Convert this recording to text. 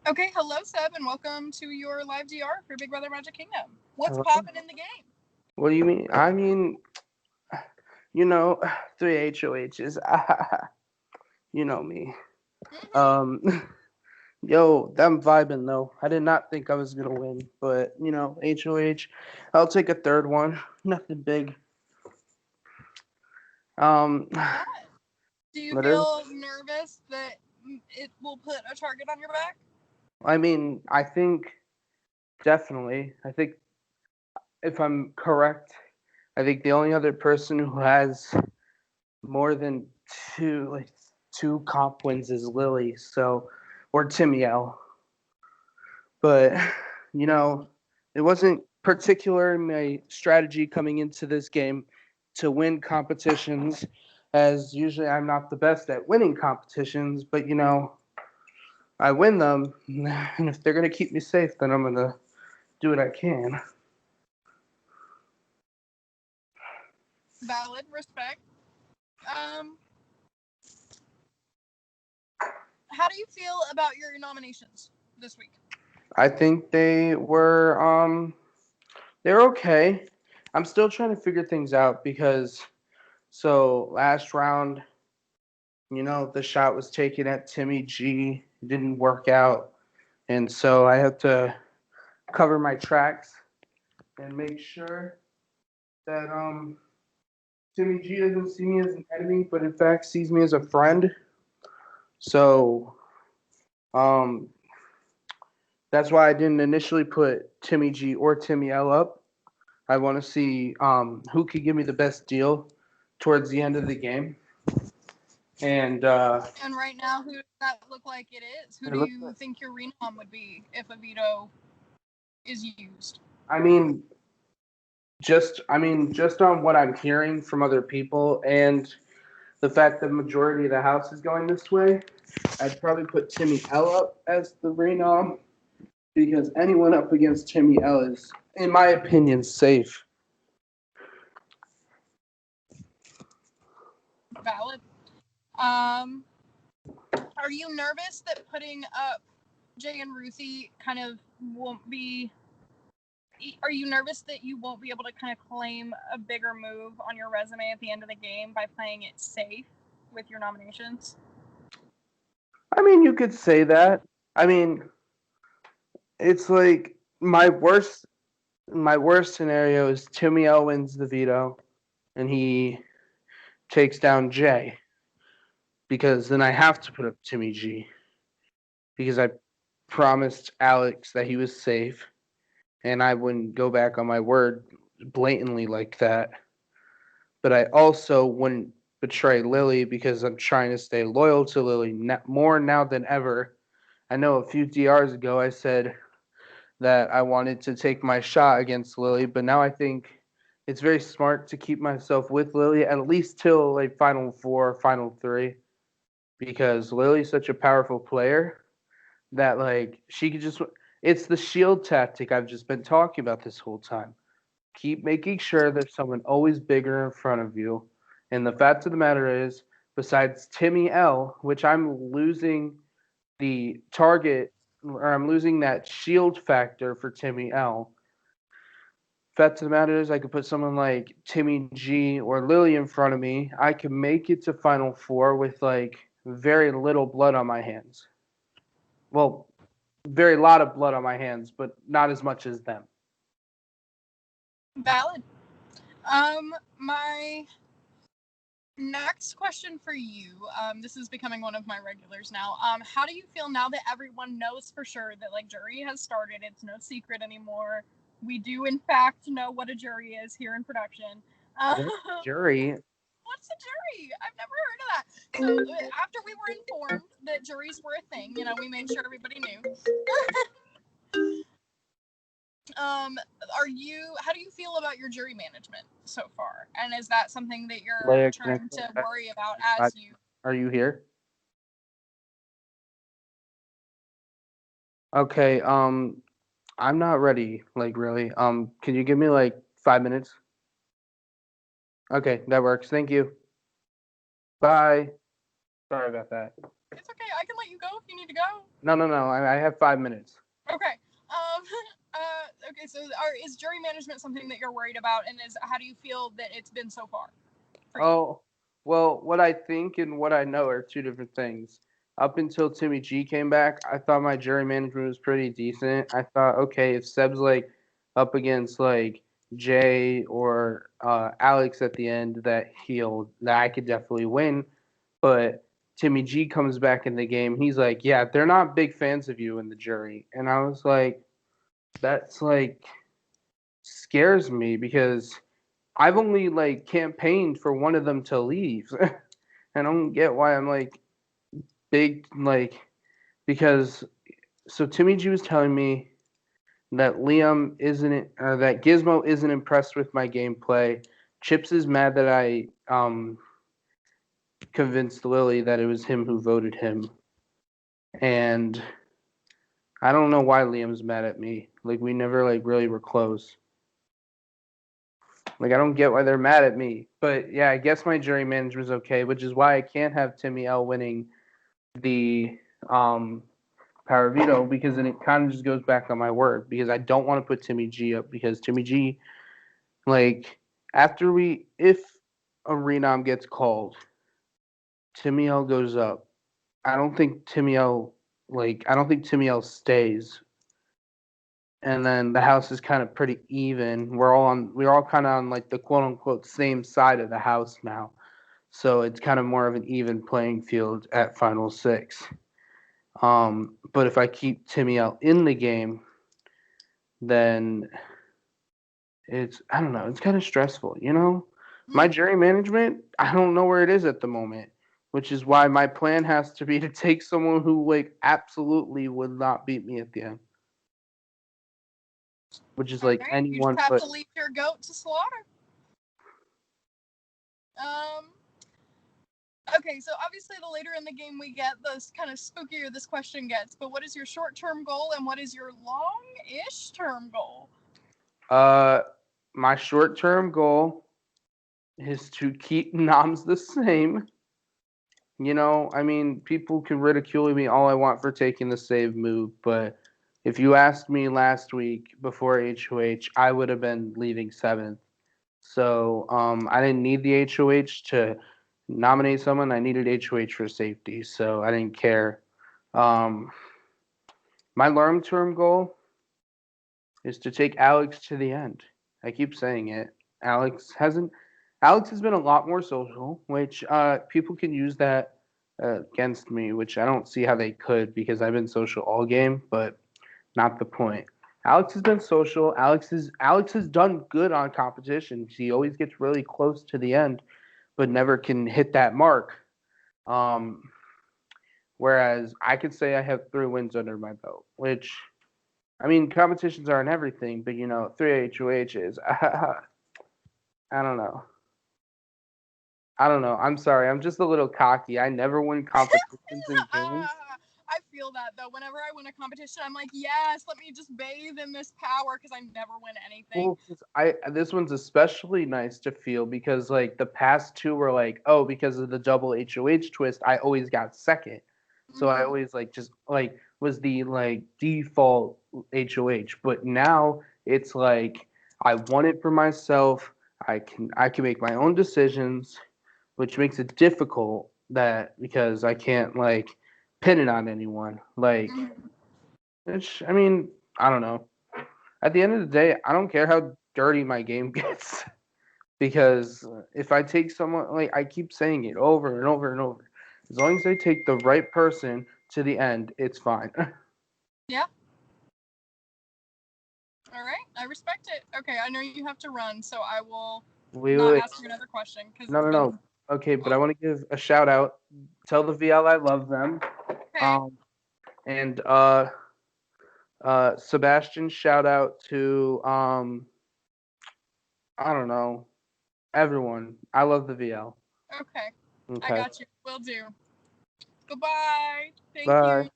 Okay, hello Seb, and welcome to your live DR for Big Brother Magic Kingdom. What's Hello? popping in the game? What do you mean? You know, three HOHs. You know me. Mm-hmm. Um, yo, I'm vibing though. I did not think I was gonna win, but HOH. I'll take a third one. Nothing big. Um, Not. Do you literally. feel nervous that it will put a target on your back? I mean, I think definitely. I think if I'm correct, I think the only other person who has more than two comp wins is Lily. So, or Timiel. But you know, it wasn't particular in my strategy coming into this game to win competitions, as usually I'm not the best at winning competitions, but I win them, and if they're gonna keep me safe, then I'm gonna do what I can. Valid, respect. Um, how do you feel about your nominations this week? I think they're okay. I'm still trying to figure things out because so last round, the shot was taken at Timmy G. It didn't work out. And so I have to cover my tracks and make sure that Timmy G doesn't see me as an enemy, but in fact sees me as a friend. So um, that's why I didn't initially put Timmy G or Timmy L up. I want to see who could give me the best deal towards the end of the game. And And right now, who does that look like it is? Who do it looks you think your renom would be if a veto is used? I mean, just on what I'm hearing from other people and the fact that the majority of the house is going this way, I'd probably put Timmy L up as the renom because anyone up against Timmy L is, in my opinion, safe. Valid. Um, are you nervous that putting up Jay and Ruthie kind of won't be? Are you nervous that you won't be able to kind of claim a bigger move on your resume at the end of the game by playing it safe with your nominations? I mean, you could say that. I mean, it's like my worst scenario is Timmy L wins the veto and he takes down Jay because then I have to put up Timmy G because I promised Alex that he was safe and I wouldn't go back on my word blatantly like that. But I also wouldn't betray Lily because I'm trying to stay loyal to Lily more now than ever. I know a few DRs ago I said that I wanted to take my shot against Lily, but now I think it's very smart to keep myself with Lily at least till like final four, final three, because Lily's such a powerful player that like she could just it's the shield tactic I've just been talking about this whole time. Keep making sure there's someone always bigger in front of you. And the fact of the matter is, besides Timmy L, which I'm losing the target or I'm losing that shield factor for Timmy L. Fact of the matter is, I could put someone like Timmy G or Lily in front of me. I could make it to Final Four with like very little blood on my hands. Well, very lot of blood on my hands, but not as much as them. Valid. My next question for you. This is becoming one of my regulars now. How do you feel now that everyone knows for sure that like jury has started? It's no secret anymore. We do in fact know what a jury is here in production. Um, What jury? what's a jury? I've never heard of that. So after we were informed that juries were a thing, we made sure everybody knew. um, how do you feel about your jury management so far? And is that something that you're Leia, can I trying call to you back? worry about Uh, as you? Are you here? Okay. I'm not ready. Like really. Can you give me like 5 minutes? Okay, that works. Thank you. Bye. Sorry about that. It's okay. I can let you go go if you need to go. No. I have 5 minutes. Okay. Okay. So, is jury management something that you're worried about, and how do you feel that it's been so far for you? Oh, well, what I think and what I know are two different things. Up until Timmy G came back, I thought my jury management was pretty decent. I thought, okay, if Seb's like up against like Jay or Alex at the end that healed, that I could definitely win. But Timmy G comes back in the game. He's like, yeah, they're not big fans of you in the jury. And I was like, that's like scares me because I've only like campaigned for one of them to leave. I don't get why I'm like big like because so Timmy G was telling me that Liam isn't or that Gizmo isn't impressed with my gameplay. Chips is mad that I convinced Lily that it was him who voted him. And I don't know why Liam's mad at me. Like we never like really were close. Like I don't get why they're mad at me. But yeah, I guess my jury management's okay, which is why I can't have Timmy L winning the power veto because then it kind of just goes back on my word because I don't want to put Timmy G up because Timmy G like if a renom gets called, Timmy L goes up. I don't think Timmy L stays. And then the house is kind of pretty even. We're all kind of on like the quote unquote same side of the house now. So it's kind of more of an even playing field at Final Six. But if I keep Timmy out in the game, then I don't know, it's kind of stressful, you know? My jury management, I don't know where it is at the moment, which is why my plan has to be to take someone who like absolutely would not beat me at the end. Which is like You just anyone have but to leave your goat to slaughter. Okay, so obviously the later in the game we get, the kind of spookier this question gets, but what is your short-term goal and what is your long-ish term goal? My short-term goal is to keep noms the same. You know, I mean, people can ridicule me all I want for taking the save move, but if you asked me last week before HOH, I would have been leaving 7th. So I didn't need the HOH to nominate someone. I needed HOH for safety, so I didn't care. My long-term goal is to take Alex to the end. I keep saying it. Alex has been a lot more social, which people can use that against me, which I don't see how they could because I've been social all game, but not the point. Alex has been social. Alex has done good on competitions. He always gets really close to the end, but never can hit that mark. Whereas I could say I have 3 wins under my belt, which I mean competitions aren't everything, but you know 3 HOHs. I don't know. I don't know. I'm sorry. I'm just a little cocky. I never win competitions in games. I feel that though. Whenever I win a competition, I'm like, yes, let me just bathe in this power because I never win anything. Well, this one's especially nice to feel because like the past 2 were like, oh, because of the double HOH twist, I always got second. So I always like just like was the like default HOH. But now it's like I want it for myself. I can make my own decisions, which makes it difficult that because I can't like pin it on anyone. Like, I mean, I don't know. At the end of the day, I don't care how dirty my game gets because if I take someone like I keep saying it over and over and over, as long as I take the right person to the end, it's fine. Yeah. All right, I respect it. Okay, I know you have to run, so I will not ask you another question because No. Okay, but I want to give a shout out. Tell the VL I love them. Okay. And Sebastian, shout out to I don't know, everyone. I love the VL. Okay. I Okay. got you. Will do. Goodbye. Thank Bye. you.